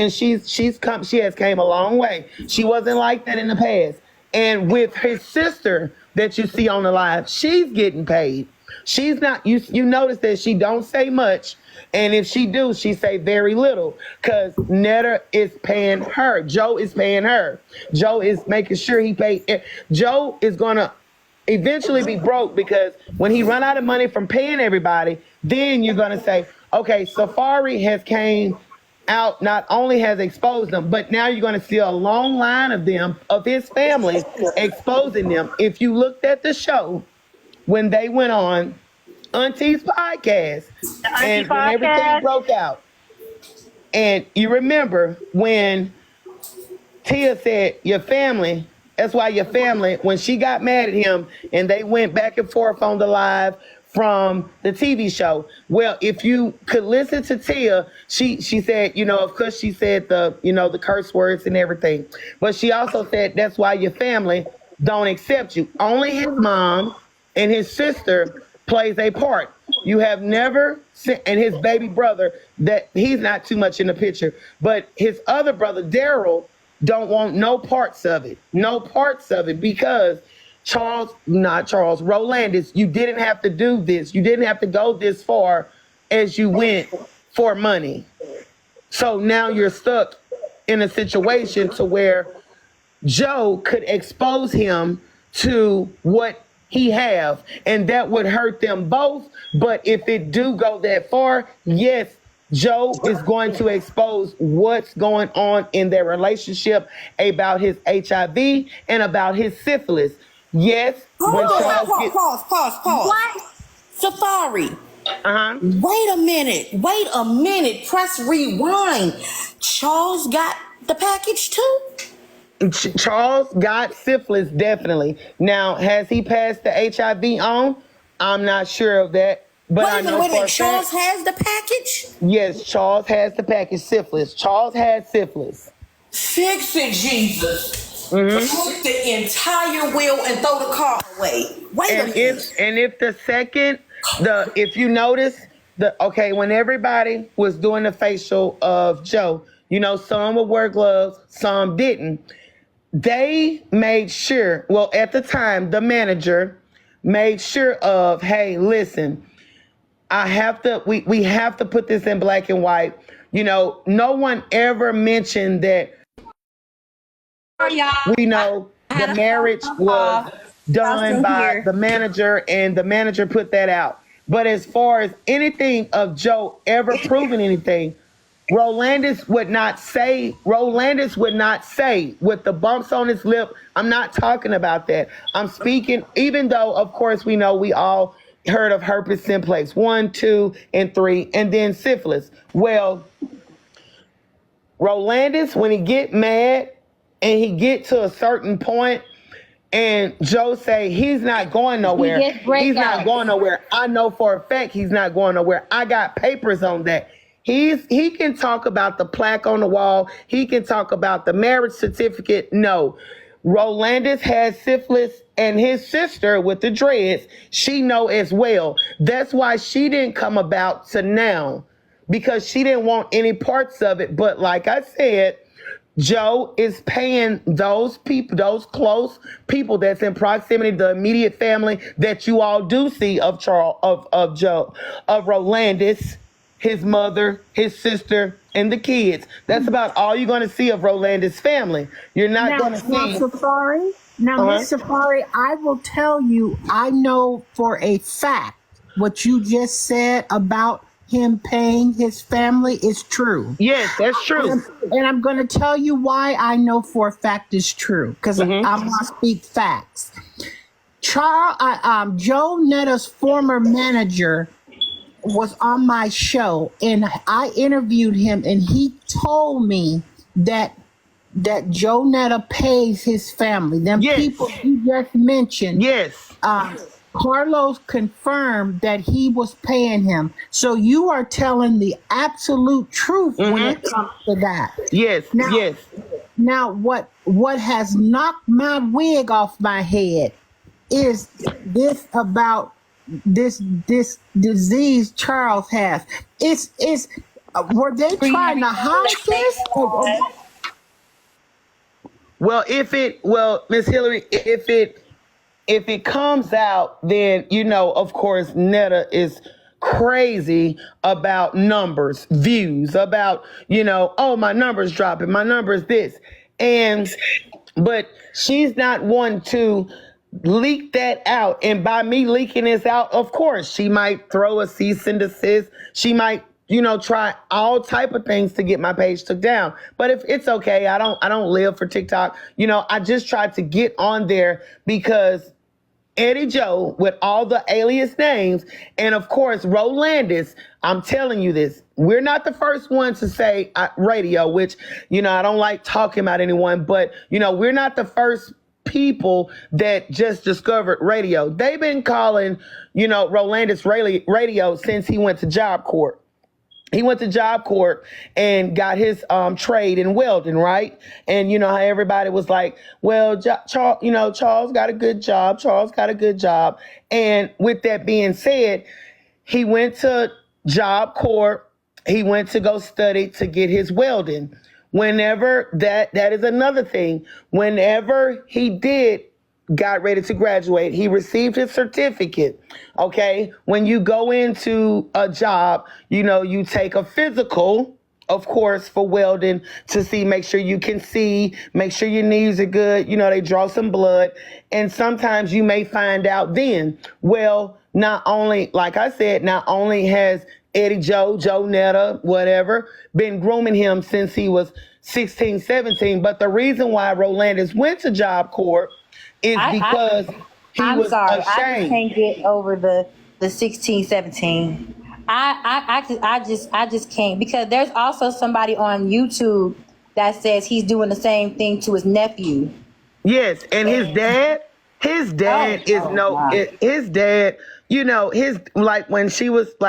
and she has came a long way. She wasn't like that in the past. And with his sister that you see on the live, she's getting paid. She's not, you notice that she don't say much, and if she do, she say very little, because Netta is paying her. Joe is paying her. Joe is making sure he paid. Joe is gonna eventually be broke, because when he run out of money from paying everybody, then you're gonna say, okay, Safari has came out, not only has exposed them, but now you're going to see a long line of them, of his family, exposing them. If you looked at the show when they went on Auntie's podcast, and when everything broke out, and you remember when Tia said, your family, that's why your family, when she got mad at him and they went back and forth on the live from the TV show. Well, if you could listen to Tia, she said, of course she said the curse words and everything, but she also said that's why your family don't accept you. Only his mom and his sister plays a part. You have never seen, and his baby brother, that he's not too much in the picture, but his other brother, Daryl, don't want no parts of it, because Rolandis, you didn't have to do this. You didn't have to go this far as you went for money. So now you're stuck in a situation to where Joe could expose him to what he have, and that would hurt them both. But if it do go that far, yes, Joe is going to expose what's going on in their relationship, about his HIV and about his syphilis. Yes. Pause. What? Safari. Wait a minute. Press rewind. Charles got the package too? Charles got syphilis, definitely. Now, has he passed the HIV on? I'm not sure of that. But wait a minute. Charles has the package? Yes, Charles has the package, syphilis. Charles had syphilis. Fix it, Jesus. Put the entire wheel and throw the car away. Wait a minute. If you notice, when everybody was doing the facial of Joe, some would wear gloves, some didn't. They made sure, at the time, the manager made sure of, hey, listen, we have to put this in black and white. No one ever mentioned that. We know the marriage was done by the manager, and the manager put that out. But as far as anything of Joe ever proving anything, Rolandis would not say with the bumps on his lip. I'm not talking about that. I'm speaking, even though, of course, we know we all heard of herpes simplex 1, 2, and 3, and then syphilis. Well, Rolandis, when he get mad, and he get to a certain point, and Joe say he's not going nowhere. He's not going nowhere. I know for a fact he's not going nowhere. I got papers on that. He can talk about the plaque on the wall. He can talk about the marriage certificate. No. Rolandis has syphilis, and his sister with the dreads, she know as well. That's why she didn't come about to now, because she didn't want any parts of it. But like I said, Joe is paying those people, those close people that's in proximity, the immediate family that you all do see of Joe, of Rolandis, his mother, his sister, and the kids. That's about all you're going to see of Rolandis' family. You're not going to see. Safari. Now, Miss Safari, I will tell you, I know for a fact what you just said about him paying his family is true. Yes, that's true. And I'm going to tell you why I know for a fact it's true, because I'm going to speak facts. Joe Netta's former manager was on my show, and I interviewed him, and he told me that Joe Netta pays his family. Them people you just mentioned. Yes. Carlos confirmed that he was paying him. So you are telling the absolute truth when it comes to that. Yes, yes. Now, what has knocked my wig off my head is this about this disease Charles has. It's Were they trying to hide this? Well, Miss Hillary, if it comes out, then of course, Netta is crazy about numbers, views, about oh, my numbers dropping, my numbers this, but she's not one to leak that out. And by me leaking this out, of course, she might throw a cease and desist. She might try all type of things to get my page took down. But if it's okay, I don't live for TikTok. I just tried to get on there because Eddie Joe with all the alias names, and of course Rolandis. I'm telling you this, we're not the first one to say radio, which I don't like talking about anyone, but we're not the first people that just discovered radio. They've been calling Rolandis radio since he went to Job Corps. He went to Job Corps and got his trade in welding, right? And how everybody was like, well, Charles got a good job. Charles got a good job. And with that being said, he went to Job Corps. He went to go study to get his welding. Whenever that is another thing. Whenever he got ready to graduate, he received his certificate. Okay. When you go into a job, you take a physical, of course, for welding to make sure you can see, make sure your knees are good. They draw some blood. And sometimes you may find out then, well, not only, like I said, not only has Eddie Joe Netta, whatever, been grooming him since he was 16, 17. But the reason why Rolandis went to Job Corps is because he was ashamed. I just can't get over the 16, 17. I just can't, because there's also somebody on YouTube that says he's doing the same thing to his nephew. Yes, and his dad his dad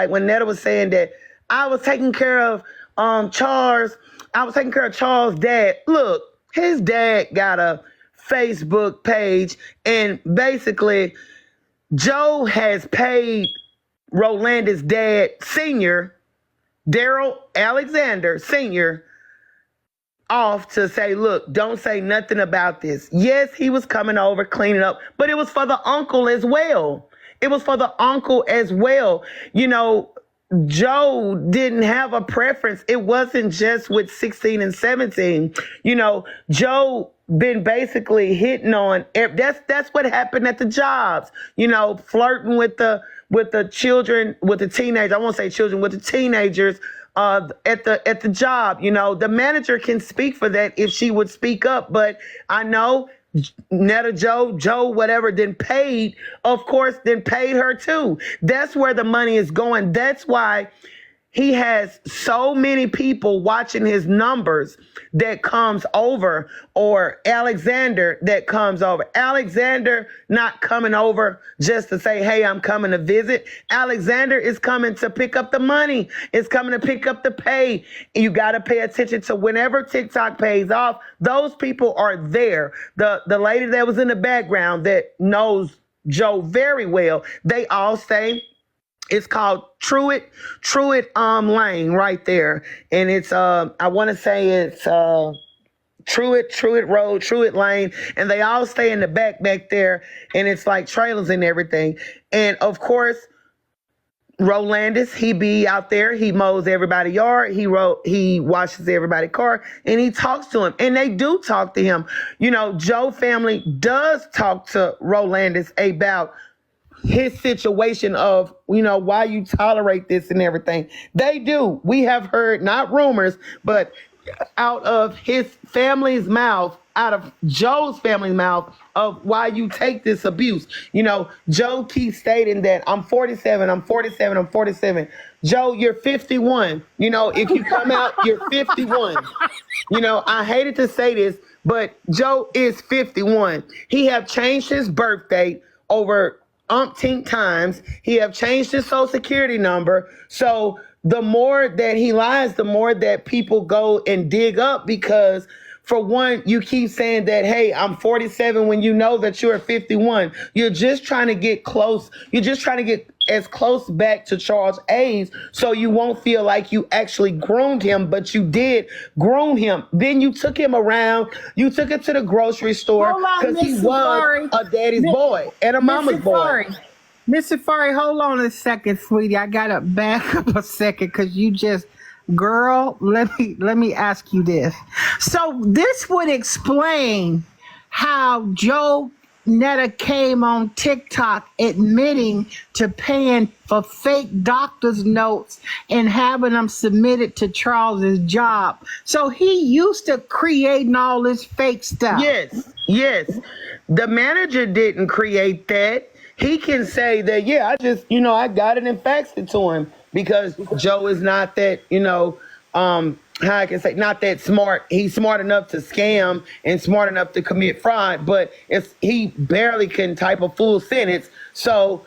when Netta was saying that I was taking care of Charles, I was taking care of Charles' dad. Look, his dad got a Facebook page, and basically Joe has paid Rolandis' dad, Senior, Daryl Alexander Sr., off to say, look, don't say nothing about this. Yes, he was coming over, cleaning up, but it was for the uncle as well. It was for the uncle as well. Joe didn't have a preference. It wasn't just with 16 and 17. Joe been basically hitting on, that's what happened at the jobs, flirting with the children, with the teenagers. I won't say children, with the teenagers at the job. The manager can speak for that if she would speak up, but I know Netta Joe, whatever, then paid her too. That's where the money is going. That's why he has so many people watching his numbers that comes over, or Alexander that comes over. Alexander not coming over just to say, hey, I'm coming to visit. Alexander is coming to pick up the money. It's coming to pick up the pay. You got to pay attention to whenever TikTok pays off, those people are there. The lady that was in the background that knows Joe very well, they all say, it's called Truett Lane right there. And it's, I want to say it's Truett Road, Truett Lane. And they all stay in the back there. And it's like trailers and everything. And of course, Rolandis, he be out there. He mows everybody's yard. He washes everybody's car, and he talks to him. And they do talk to him. Joe family does talk to Rolandis about his situation of, why you tolerate this and everything. They do. We have heard, not rumors, but out of his family's mouth, out of Joe's family's mouth, of why you take this abuse. Joe keeps stating that I'm 47. Joe, you're 51. If you come out, you're 51. I hated to say this, but Joe is 51. He have changed his birth date over umpteen times. He have changed his social security number. So the more that he lies, the more that people go and dig up, because for one, you keep saying that, hey, I'm 47 when you know that you're 51. You're just trying to get close. You're just trying to get as close back to Charles' age, so you won't feel like you actually groomed him, but you did groom him. Then you took him around. You took him to the grocery store Hold on, because he Miss was Safari. a daddy's boy and a mama's boy. Miss Safari, hold on a second, sweetie. I gotta back up a second because you just, girl. Let me ask you this. So this would explain how Joe Netta came on TikTok admitting to paying for fake doctor's notes and having them submitted to Charles's job. So he used to creating all this fake stuff. Yes. The manager didn't create that. He can say that, yeah, I just, I got it and faxed it to him because Joe is not that, how I can say, not that smart. He's smart enough to scam and smart enough to commit fraud, but he barely can type a full sentence. So,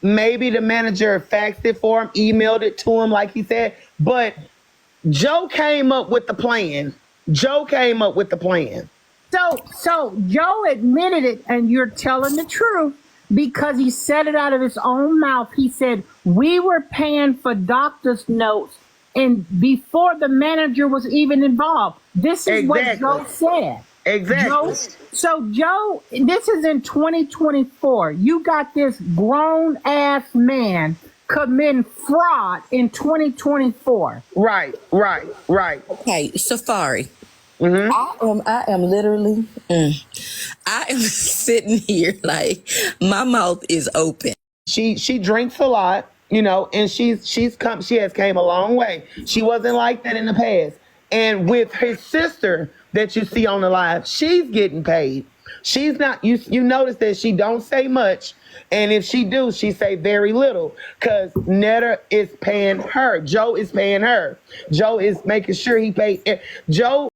maybe the manager faxed it for him, emailed it to him, like he said, but Joe came up with the plan. So Joe admitted it, and you're telling the truth because he said it out of his own mouth. He said, we were paying for doctor's notes and before the manager was even involved. This is what Joe said. Exactly. Joe, this is in 2024. You got this grown ass man committing fraud in 2024. Right. Okay, Safari. Mm-hmm. I am literally, I am sitting here like my mouth is open. She drinks a lot, and she has came a long way. She wasn't like that in the past. And with his sister that you see on the live, she's getting paid. She's not, you notice that she don't say much. And if she do, she say very little because Netta is paying her. Joe is paying her. Joe is making sure he paid. Joe